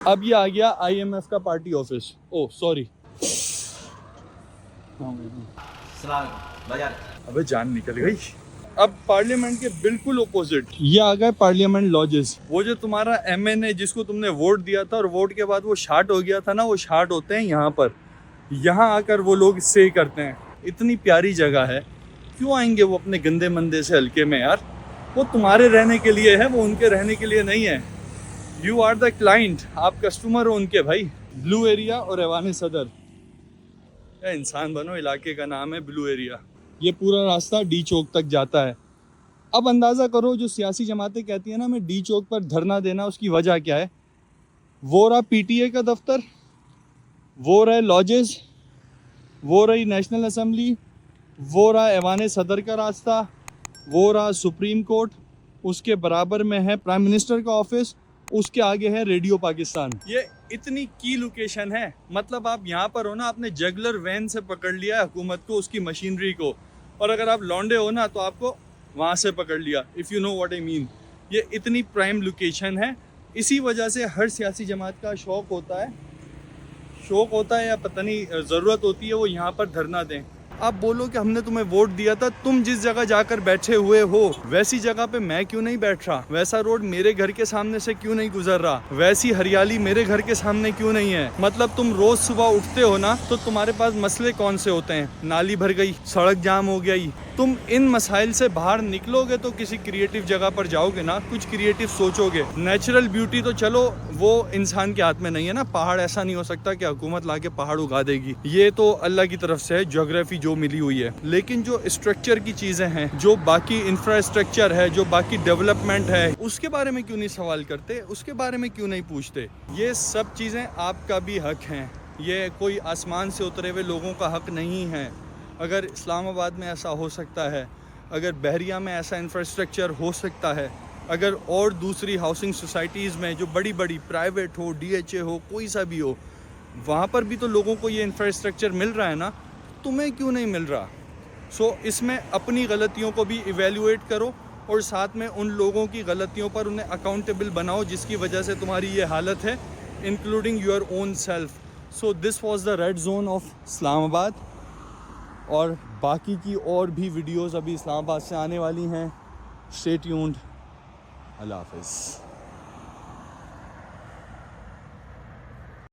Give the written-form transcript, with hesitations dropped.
अब ये आ गया IMF का पार्टी ऑफिस। ओ सॉरी, अबे जान निकल गई। अब पार्लियामेंट के बिल्कुल ओपोजिट ये आ गए पार्लियामेंट लॉजेस। वो जो तुम्हारा MNA जिसको तुमने वोट दिया था और वोट के बाद वो शार्ट हो गया था ना, वो शार्ट होते हैं यहाँ पर। यहाँ आकर वो लोग स्टे करते हैं। इतनी प्यारी जगह है, क्यों आएंगे वो अपने गंदे मंदे से हल्के में यार। वो तुम्हारे रहने के लिए है, वो उनके रहने के लिए नहीं है। यू आर द क्लाइंट, आप कस्टमर हो उनके भाई। ब्लू एरिया और ऐवान सदर, इंसान बनो, इलाके का नाम है ब्लू एरिया। ये पूरा रास्ता डी चौक तक जाता है। अब अंदाज़ा करो, जो सियासी जमातें कहती हैं ना मैं डी चौक पर धरना देना, उसकी वजह क्या है। वो रहा PTA का दफ्तर, वो रहे लॉजेस, वो रही नेशनल असेंबली, वो रहा ऐवान सदर का रास्ता, वो रहा सुप्रीम कोर्ट, उसके बराबर में है प्राइम मिनिस्टर का ऑफिस, उसके आगे है रेडियो पाकिस्तान। ये इतनी की लोकेशन है, मतलब आप यहाँ पर हो ना, आपने जगलर वैन से पकड़ लिया है हुकूमत को, उसकी मशीनरी को, और अगर आप लौंडे हो ना तो आपको वहाँ से पकड़ लिया, if you know what I mean. ये इतनी प्राइम लोकेशन है, इसी वजह से हर सियासी जमात का शौक़ होता है या पता नहीं ज़रूरत होती है वो यहाँ पर धरना दें। आप बोलो कि हमने तुम्हें वोट दिया था, तुम जिस जगह जाकर बैठे हुए हो वैसी जगह पे मैं क्यों नहीं बैठ रहा, वैसा रोड मेरे घर के सामने से क्यों नहीं गुजर रहा, वैसी हरियाली मेरे घर के सामने क्यों नहीं है। मतलब तुम रोज सुबह उठते हो ना, तो तुम्हारे पास मसले कौन से होते हैं, नाली भर गई, सड़क जाम हो गई। तुम इन मसाइल से बाहर निकलोगे तो किसी क्रिएटिव जगह पर जाओगे ना, कुछ क्रिएटिव सोचोगे। नेचुरल ब्यूटी तो चलो वो इंसान के हाथ में नहीं है ना, पहाड़ ऐसा नहीं हो सकता कि हुकूमत लाके पहाड़ उगा देगी, ये तो अल्लाह की तरफ से है, ज्योग्राफी जो मिली हुई है। लेकिन जो स्ट्रक्चर की चीज़ें हैं, जो बाकी इंफ्रास्ट्रक्चर है, जो बाकी डेवलपमेंट है, उसके बारे में क्यों नहीं सवाल करते, उसके बारे में क्यों नहीं पूछते। ये सब चीज़ें आपका भी हक हैं, ये कोई आसमान से उतरे हुए लोगों का हक नहीं है। अगर इस्लामाबाद में ऐसा हो सकता है, अगर बहरिया में ऐसा इंफ्रास्ट्रक्चर हो सकता है, अगर और दूसरी हाउसिंग सोसाइटीज़ में जो बड़ी बड़ी प्राइवेट हो, DHA हो, कोई सा भी हो, वहाँ पर भी तो लोगों को ये इंफ्रास्ट्रक्चर मिल रहा है ना, तुम्हें क्यों नहीं मिल रहा। सो इसमें अपनी गलतियों को भी इवेल्युएट करो और साथ में उन लोगों की गलतियों पर उन्हें अकाउंटेबल बनाओ जिसकी वजह से तुम्हारी ये हालत है, including your own self. So this was the red zone of Islamabad, और बाकी की और भी वीडियोस अभी इस्लामाबाद से आने वाली हैं। Stay tuned. अल्लाह हाफ़िज़।